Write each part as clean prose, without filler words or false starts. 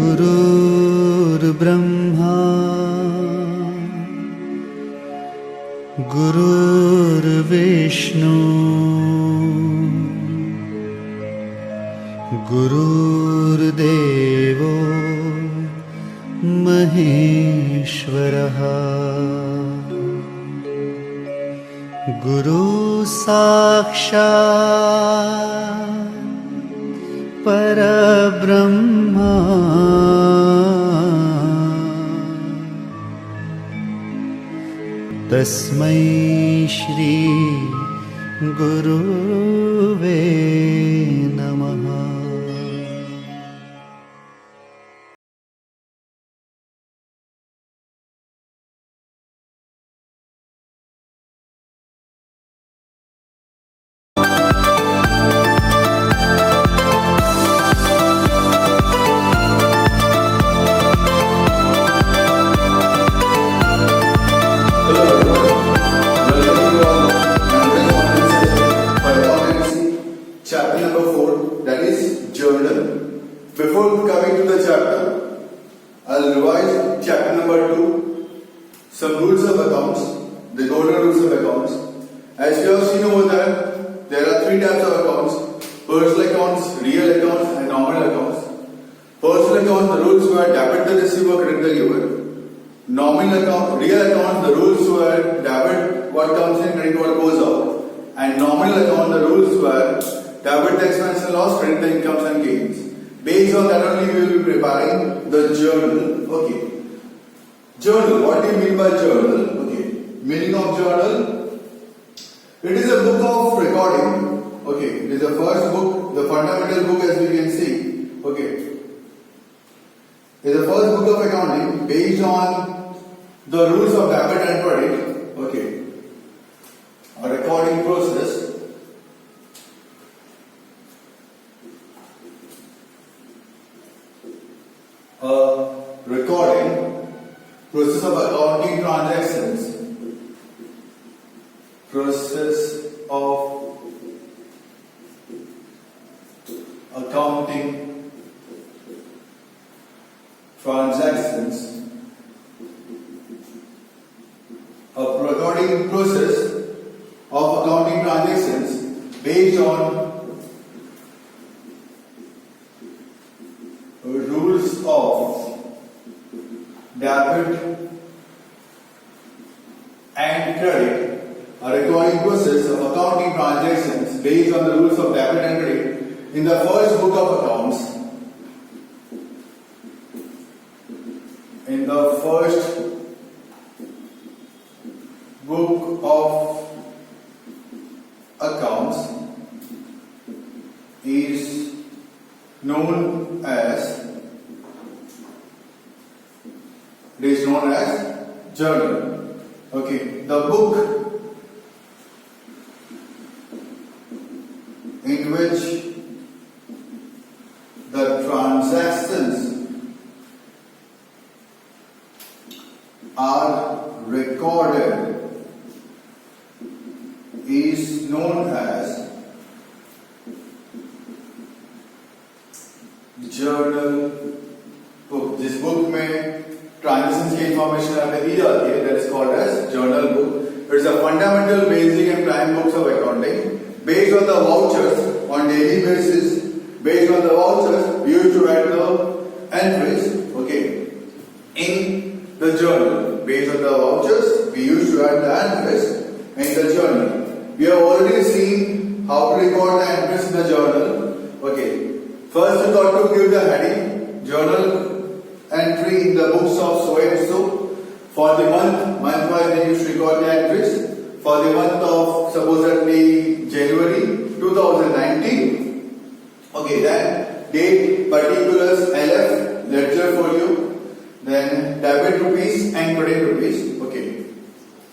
गुरुर्ब्रह्मा गुरुर्विष्णु गुरुर्देवो महेश्वरः गुरु साक्षात् परब्रह्मा तस्मै श्री गुरुवे नमः। Chapter number 4, that is journal. Before coming to the chapter, I'll revise chapter number 2, some rules of accounts, the golden rules of accounts. As you have seen over there are 3 types of accounts: personal accounts, real accounts, and nominal accounts. Personal accounts, the rules were debit the receiver, credit the giver. Nominal account, real accounts, the rules were debit what comes in, credit what goes out. And nominal account, the rules were debit the expense and loss, credit the incomes and gains. Based on that only we will be preparing the journal. Okay. Journal. What do you mean by journal? Okay. Meaning of journal. It is a book of recording. Okay. It is the first book, the fundamental book as we can see. Okay. It is the first book of accounting based on the rules of debit and credit. Okay. A recording process. A recording process of accounting transactions. Process of accounting transactions. A recording process of accounting transactions based on rules of debit and credit. A recording process of accounting transactions based on the rules of debit and credit in the first book of accounts. In the first book of accounts is known as journal. Okay, the book in which the transactions are recorded is known as journal book. This book में transactions की information आपको दी जाती है, that is called as journal book. It is a fundamental, basic and prime books of accounting based on the vouchers on daily basis. Based on the vouchers, we used to write the entries. Okay, in the journal. Based on the vouchers, we used to write the entries in the journal. We have already seen how to record the entries in the journal. Okay, first we got to give the heading journal entry in the books of so and so. For the month-wise we used to record the entries. For the month of supposedly January 2019. Okay, then date, particulars, LF, ledger for you. Then debit rupees and credit rupees. Okay.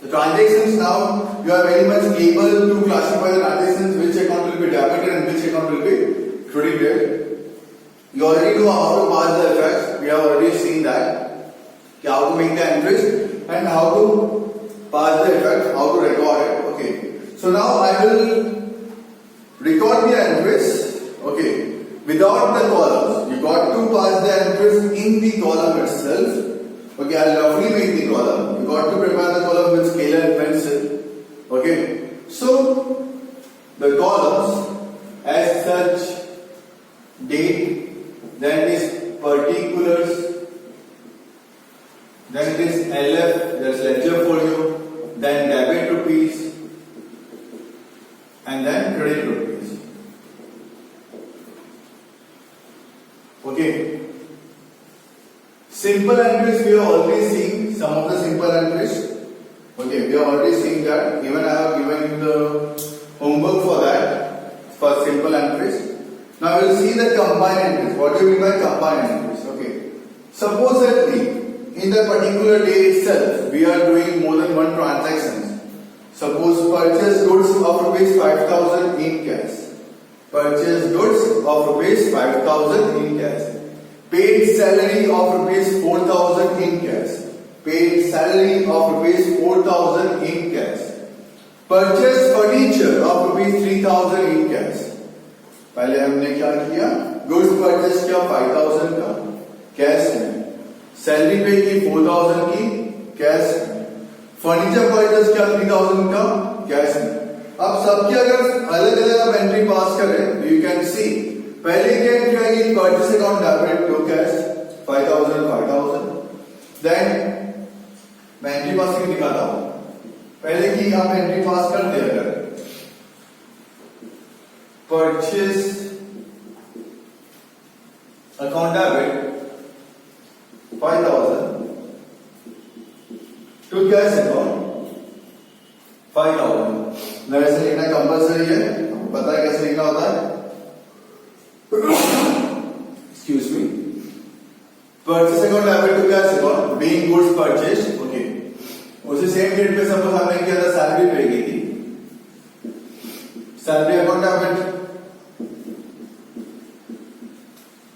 The transactions now, you are very much able to classify the transactions, which account will be debited and which account will be credited. You already know how to pass the effects. We have already seen that. How to make the entries and how to pass the effect, how to record it. Okay. So now I will record the entries. Okay. Without the columns. You got to pass the entries in the column itself. Okay, I'll roughly make the column. You got to prepare the column with scale and pencil. Okay, so the columns as such, date, then it is particulars, then it is LF, there's ledger for you, then debit rupees, and then credit rupees. Okay. Simple entries we have already seen, some of the simple entries. Okay, we have already seen that. Even I have given you the homework for that, for simple entries. Now we will see the combined entries. What do you mean by combined entries? Okay. Supposedly, in the particular day itself, we are doing more than one transaction. Suppose purchase goods of rupees 5,000 in cash. Purchase goods of rupees 5,000 in cash. Paid salary of rupees 4,000 in cash. Paid salary of rupees 4,000 in cash. Purchase furniture of rupees 3,000 in cash. पहले हमने क्या किया? Goods purchase किया 5,000 का cash में, salary pay की 4,000 की cash में, फर्नीचर परचेस किया 3,000 का कैश में. अब सबकी अगर अलग अलग आप एंट्री पास करें, यू कैन सी पहले की एंट्री आएगी purchase account debit to cash 5,000. Then मैं एंट्री पास करके दिखाता हूं. पहले की आप एंट्री पास कर दे, अगर purchase account debit 5,000 to cash account 5,000. वैसे लिखना कंपल्सरी है, आपको पता है कैसे लिखना होता है. Excuse me. Purchase account debit to cash account being goods purchased. Okay, उसी सेम डेट पे सपोज हमने क्या था, सैलरी पे की थी. Salary account debit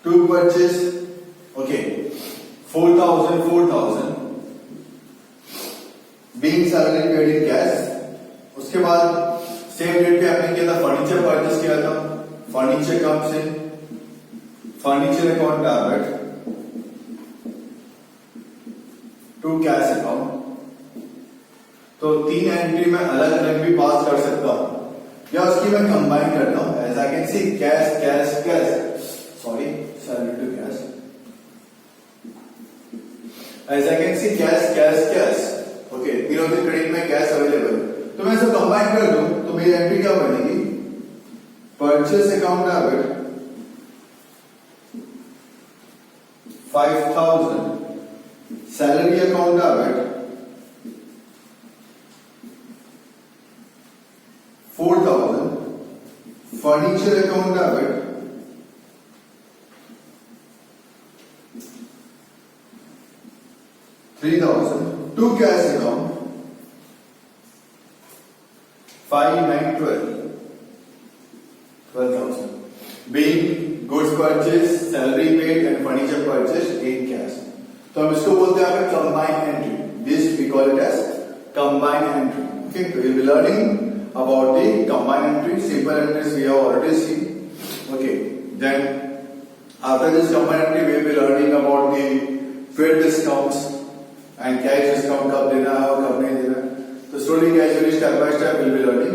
to purchase. Okay, 4,000 being salary paid in cash. उसके बाद सेम डेट पे आपने किया था फर्नीचर परचेस किया था. फर्नीचर कम से furniture account debit to cash account. तो तीन एंट्री में अलग अलग भी पास कर सकता हूं या उसकी मैं कंबाइन करता हूं. As I can see cash cash cash, sorry salary to cash. As I can see cash cash cash. Okay, तीनों के क्रेडिट में कैश अवेलेबल. तो मैं इसे कंबाइन कर दूं तो मेरी एंट्री क्या बनेगी? Purchase account debit 5,000, salary account debit 4,000, furniture account debit 3,000, to cash account 5, 9, 12,000. Being goods purchase, salary paid and furniture purchased in cash. तो हम इसको बोलते हैं combined entry. This we call it as combined entry. Okay, so we'll be learning about the combined entry. Simple entries we have already seen. Okay, then after this combined entry we will be learning about the trade discounts and cash discount कब देना है और कब नहीं देना है. So slowly, gradually, step by step, we'll be learning.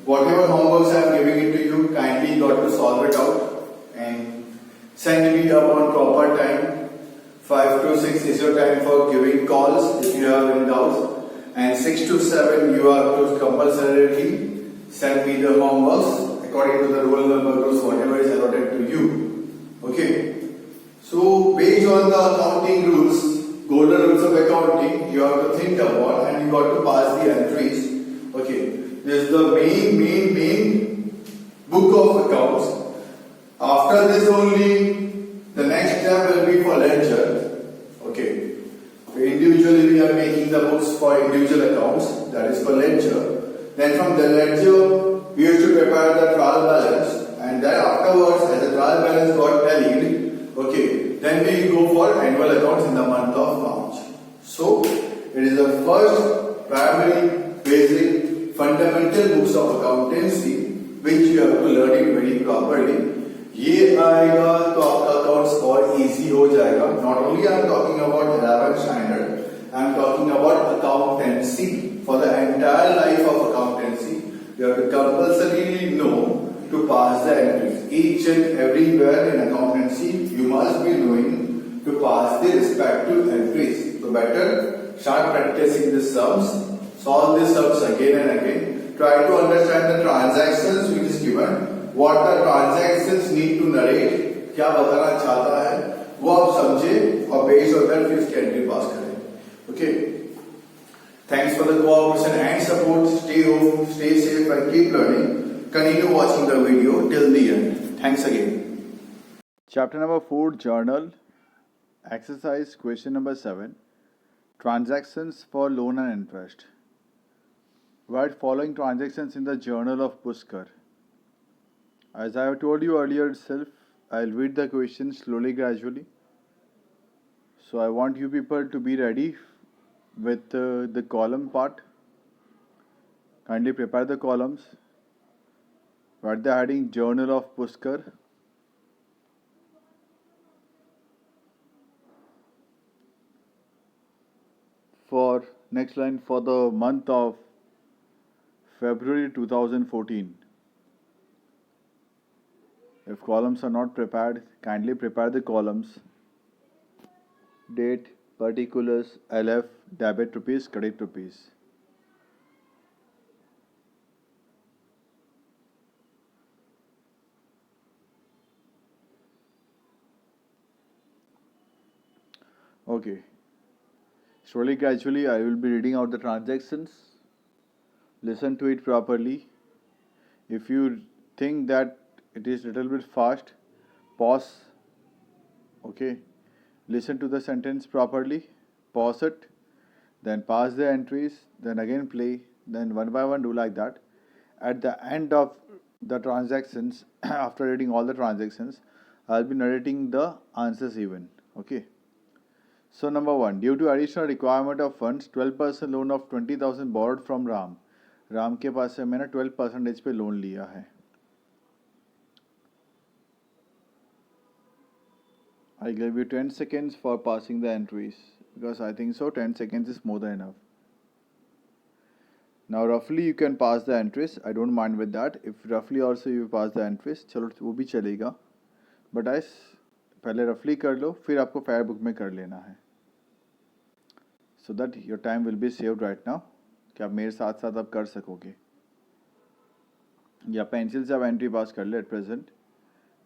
Whatever homeworks I am giving it to you, kindly got to solve it out and send me upon proper time. 5 to 6 is your time for giving calls if you have any doubts, and 6 to 7 you have to compulsorily send me the homeworks according to the roll number groups, whatever is allotted to you. Okay. So based on the accounting rules, golden rules of accounting, you have to think about and you got to pass the entries. Okay, this is the main book of accounts. After this only, the next step will be for ledger. Okay, so individually we are making the books for individual accounts, that is for ledger. Then from the ledger, we used to prepare the trial balance, and then afterwards, as the trial balance got tallied, okay, then we go for annual accounts in the month of March. So, it is the first primary, basic, fundamental books of accountancy which you have to learn it very properly. ये आएगा तो आपका account score easy हो जाएगा. Not only I am talking about 11th standard, I am talking about accountancy. For the entire life of accountancy you have to compulsorily know to pass the entries. Each and everywhere in accountancy you must be knowing to pass the respective entries. So better start practicing these sums, solve these sums again and again. Try to understand the transactions which is given, what the transactions need to narrate, क्या बताना चाहता है वो आप समझे और based on that फिर इसकी entry पास करें. Okay. Thanks for the cooperation and support. Stay home, stay safe and keep learning. Continue watching the video till the end. Thanks again. Chapter number 4, Journal. Exercise question number 7. Transactions for loan and interest. Write following transactions in the journal of Puskar. As I have told you earlier itself, I'll read the question slowly, gradually. So I want you people to be ready with the column part. Kindly prepare the columns. Write the heading Journal of Puskar. For next line, for the month of February 2014. If columns are not prepared, kindly prepare the columns. Date, particulars, LF, debit rupees, credit rupees. Okay. Slowly, gradually, I will be reading out the transactions. Listen to it properly. If you think that it is little bit fast, pause. Okay. Listen to the sentence properly, pause it, then pass the entries, then again play, then one by one do like that. At the end of the transactions, after reading all the transactions, I'll be narrating the answers even. Okay. So number 1, due to additional requirement of funds, 12% loan of 20,000 borrowed from Ram. Ram के पास से मैंने 12% पे loan लिया है. I give you 10 seconds for passing the entries because I think so 10 seconds is more than enough. Now roughly you can pass the entries. I don't mind with that. If roughly also you pass the entries, चलो वो भी चलेगा. But guys पहले roughly कर लो, फिर आपको fair book में कर लेना है. So that your time will be saved right now. कि आप मेरे साथ साथ अब कर सकोगे. या पेंसिल से आप एंट्री पास कर ले एट प्रेजेंट,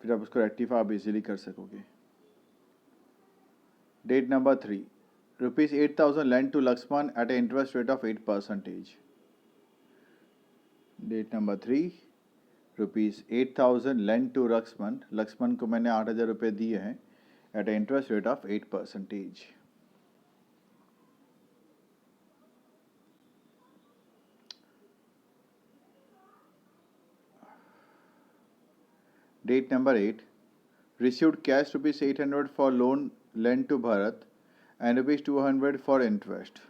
फिर आप उसको रेक्टिफाई आप इजीली कर सकोगे. Date number 3. Rupees 8,000 lent to Laxman at an interest rate of 8%. Date number 3. Rupees 8,000 lent to Laxman. Laxman को मैंने 8,000 रुपये दिए हैं at an interest rate of 8%. Date number 8. Received cash rupees 800 for loan lent to Bharat and rupees 200 for interest.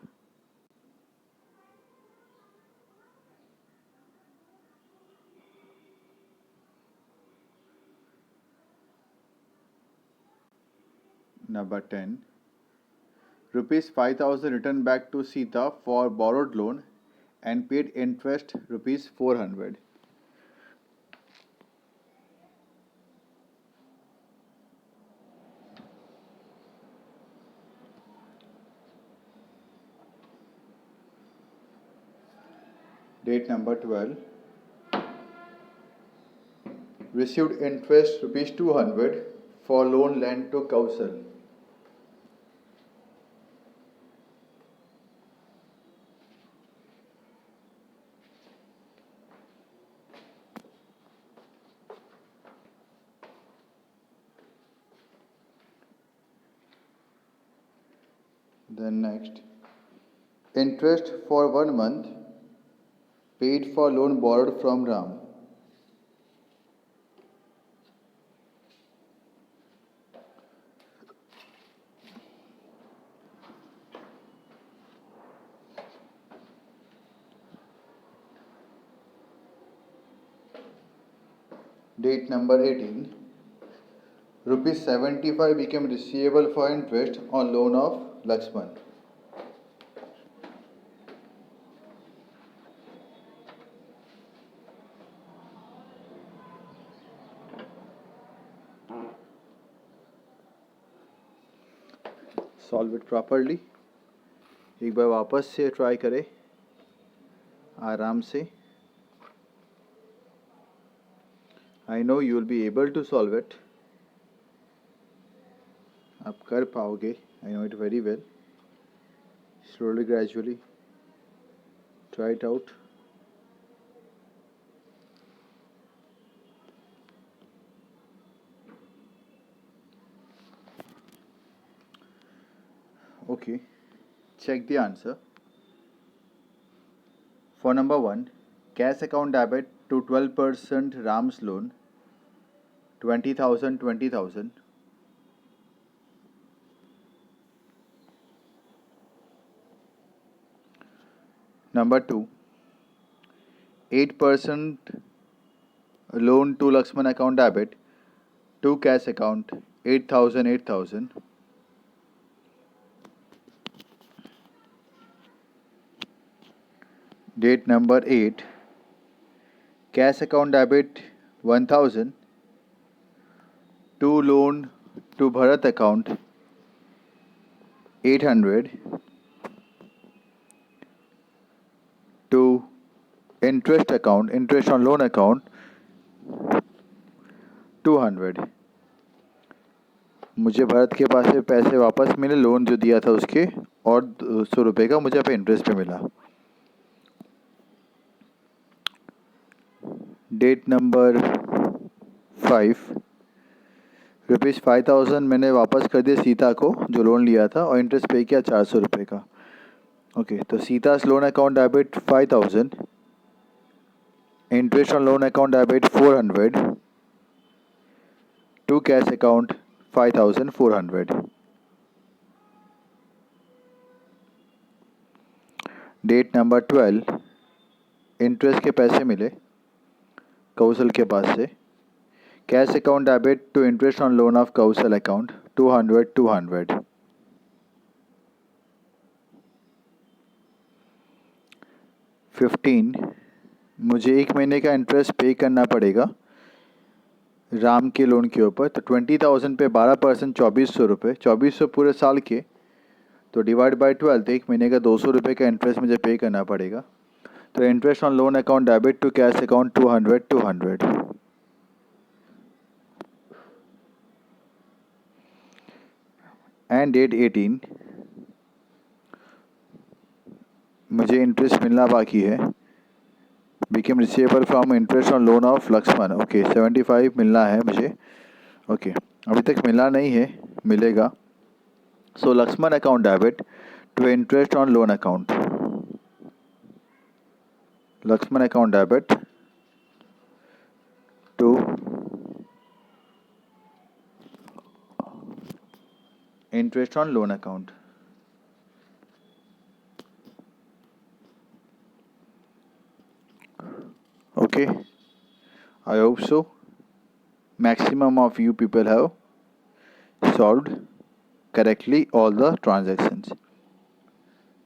Number 10. Rupees 5,000 returned back to Sita for borrowed loan and paid interest rupees 400. Date number 12. Received interest rupees 200 for loan lent to Kausal. Then next, interest for 1 month paid for loan borrowed from Ram. Date number 18. Rupees 75 became receivable for interest on loan of Lakshman. Solve it properly. एक बार वापस से try करें आराम से. I know you will be able to solve it. आप कर पाओगे. I know it very well. Slowly, gradually, try it out. Okay, check the answer. For number 1, cash account debit to 12% Ram's loan, 20,000, 20,000. Number 2, 8% loan to Lakshman account debit to cash account, 8,000, 8,000. Date number 8, cash account debit 1,000 to loan to Bharat account 800 to interest account, interest on loan account 200. मुझे भरत के पास से पैसे वापस मिले, loan जो दिया था उसके, और 200 रुपये का मुझे पे इंटरेस्ट पे मिला. डेट नंबर 5, रुपीज़ 5,000 मैंने वापस कर दिया सीता को जो लोन लिया था, और इंटरेस्ट पे किया 400 रुपये का. ओके, तो Sita's loan account debit 5,000, interest on loan account debit 400 to cash account 5,400. Date number 12, interest के पैसे मिले कौशल के पास से. Cash account debit to interest on loan of Kaushal account 200, 200. मुझे 1 महीने का इंटरेस्ट पे करना पड़ेगा राम के लोन के ऊपर. तो 20,000 पे 12%, 2,400 रुपये, 2,400 पूरे साल के, तो डिवाइड बाय 12, तो 1 महीने का 200 रुपये का इंटरेस्ट मुझे पे करना पड़ेगा. तो interest on loan account debit to cash account 200, 200. And date 18, मुझे इंटरेस्ट मिलना बाकी है. Became receivable from interest on loan of Lakshman. Okay, 75 मिलना है मुझे. ओके, अभी तक मिला नहीं है, मिलेगा. So Lakshman account debit to interest on loan account. Lakshman account debit to interest on loan account. Okay, I hope so. Maximum of you people have solved correctly all the transactions.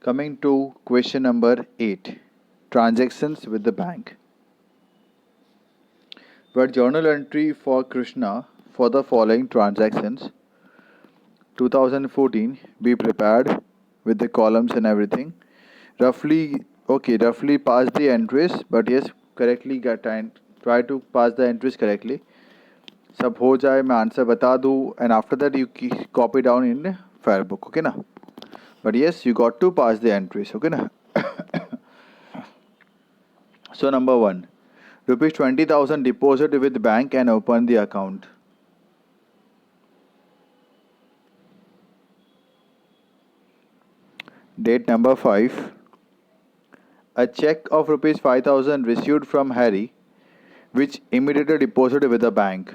Coming to question number 8, transactions with the bank. Where journal entry for Krishna for the following transactions. 2014, be prepared with the columns and everything. Roughly pass the entries, but yes, correctly try to pass the entries correctly. सब हो जाए, मैं answer बता दूँ, and after that you copy down in fair book, okay ना. But yes, you got to pass the entries, okay ना. So number 1, rupees 20,000 deposit with bank and open the account. Date number 5, a check of rupees 5,000 received from Harry, which immediately deposited with the bank.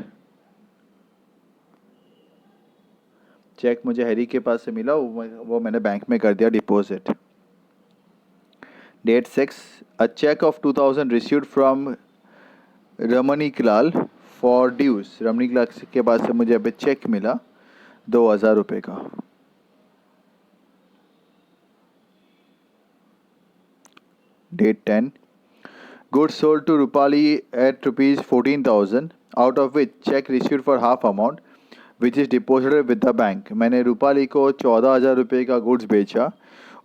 Cheque मुझे Harry के पास से मिला, वो मैंने bank में कर दिया deposit. Date 6, a check of 2,000 received from Ramanikilal for dues. Ramani क्लार्क के पास से मुझे अभी चेक मिला 2,000 रुपये का। Date 10, goods sold to Rupali at rupees 14,000, out of which check received for half amount which is deposited with the bank। मैंने रूपाली को 14,000 रुपये का गुड्स बेचा,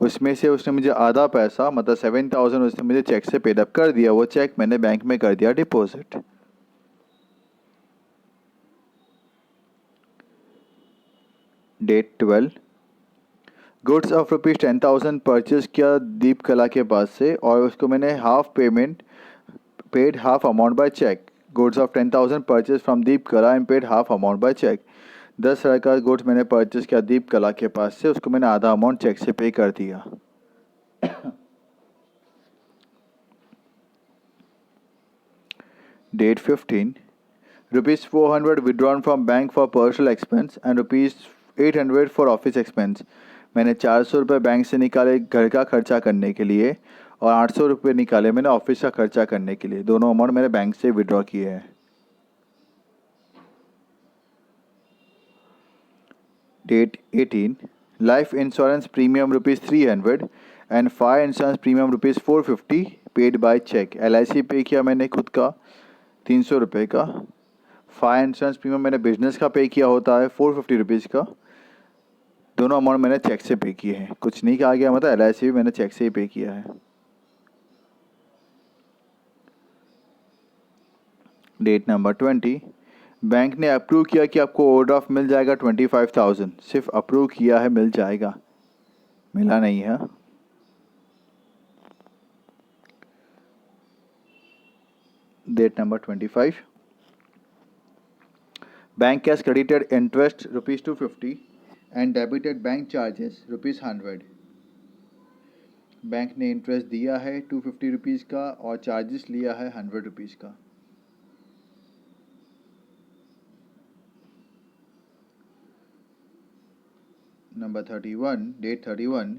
उसमें से उसने मुझे आधा पैसा मतलब 7,000 उसने मुझे चेक से पेडअप कर दिया। वो चेक मैंने बैंक में कर दिया deposit. Date 12, goods of rupees 10,000 purchase किया दीप कला के पास से और उसको मैंने half payment paid half amount by cheque. Goods of 10,000 purchase from Deep Kala and paid half amount by cheque. 10,000 का गुड्स मैंने परचेज किया दीप कला के पास से, उसको मैंने आधा अमाउंट चेक से पे कर दिया। Date 15, rupees 400 withdrawn from bank for personal expense and rupees 800 for office expense. मैंने 400 रुपये बैंक से निकाले घर का खर्चा करने के लिए और 800 रुपये निकाले मैंने ऑफिस का खर्चा करने के लिए। दोनों अमाउंट मैंने बैंक से विड्रॉ किए हैं। Date 18, life insurance premium rupees 300 and fire insurance premium rupees 450 paid by cheque. LIC pay किया मैंने खुद का 300 रुपये का। फायर इंश्योरेंस प्रीमियम मैंने बिजनेस का पे किया होता है 450 रुपीज़ का। दोनों अमाउंट मैंने चेक से पे किए हैं, कुछ नहीं कहा गया, मतलब LIC भी मैंने चेक से ही पे किया है। डेट नंबर 20, बैंक ने अप्रूव किया कि आपको ओवरड्राफ्ट मिल जाएगा 25,000। सिर्फ अप्रूव किया है, मिल जाएगा, मिला नहीं है। Date number 25, bank cash credited interest rupees 250 and debited bank charges rupees 100। Bank ने इंटरेस्ट दिया है 250 रुपीज़ का और चार्जेस लिया है 100 रुपीज़ का। Number 31, date 31,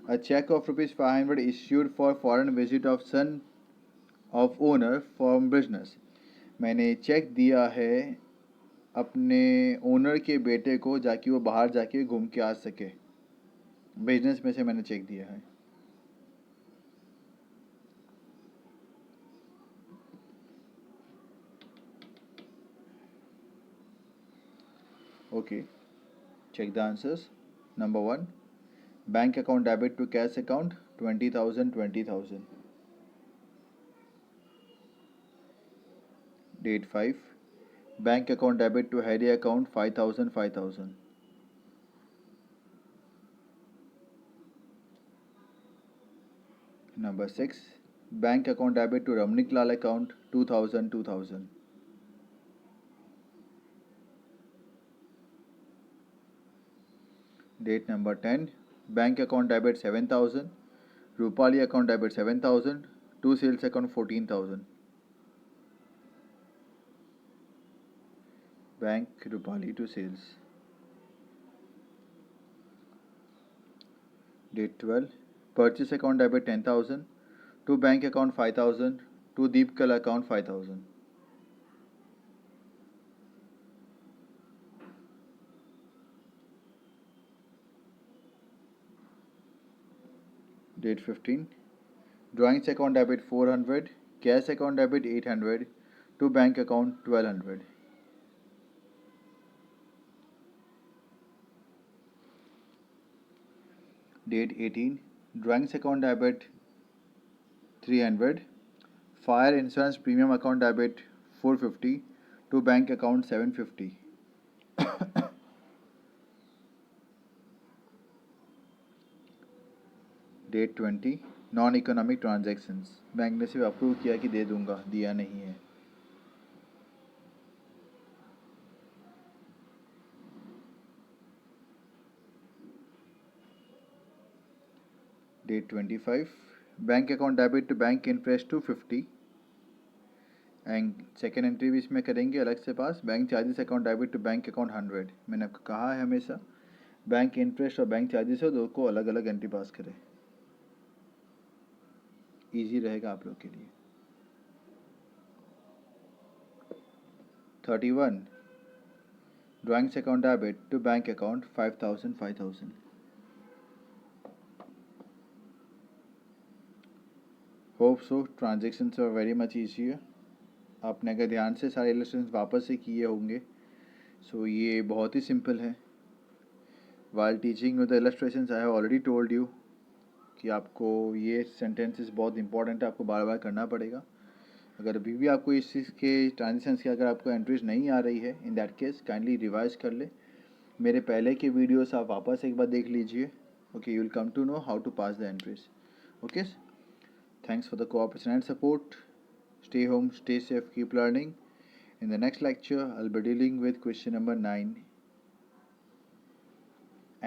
a check of rupees 500 issued for foreign visit of son of owner from business। मैंने check दिया है अपने ओनर के बेटे को जाकि वो बाहर जाके घूम के आ सके। बिजनेस में से मैंने चेक दिया है। Okay, check the answers. Number 1, bank account debit to cash account 20,000 20,000। Date 5, bank account debit to Harry account 5,000 5,000। Number 6, bank account debit to Ramnik Lal account 2,000 2,000। Date number 10, bank account debit 7,000, Rupali account debit 7,000, to sales account 14,000। Bank Rupali to sales। Date 12, purchase account debit 10,000, to bank account 5,000, to Deepkal account 5,000। Date 15, drawings account debit 400, cash account debit 800, to bank account 1,200। Date 18, drawings account debit 300, fire insurance premium account debit 450, to bank account 750। Date 20, non economic transactions. Bank ने सिर्फ approve किया कि दे दूंगा, दिया नहीं है। Date 25, bank account debit to bank interest 250 and second entry भी इसमें करेंगे अलग से पास। Bank charges account debit to bank account 100। मैंने आपको कहा है हमेशा बैंक इंटरेस्ट और बैंक चार्जेस हो दो को अलग अलग एंट्री पास करें, ईजी रहेगा आप लोग के लिए। 31. Drawings account debit to bank account 5,000. Hope so. Transactions are very much easier. आपने अगर ध्यान से सारे इलस्ट्रेशंस वापस से किए होंगे, सो ये बहुत ही सिंपल है. While teaching you the illustrations, I have already told you कि आपको ये सेंटेंसेस बहुत इंपॉर्टेंट है, आपको बार बार करना पड़ेगा. अगर अभी भी आपको इस चीज़ के ट्रांजिशंस की अगर आपको एंट्रीज नहीं आ रही है, in that case kindly revise कर ले. मेरे पहले के वीडियोस आप वापस एक बार देख लीजिए. Okay, you will come to know how to pass the entries. Okay, thanks for the cooperation and support. Stay home, stay safe, keep learning. In the next lecture, I'll be dealing with question number 9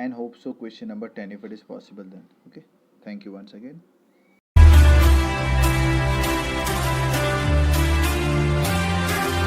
and hope so question number 10 if it is possible then. Okay, thank you once again.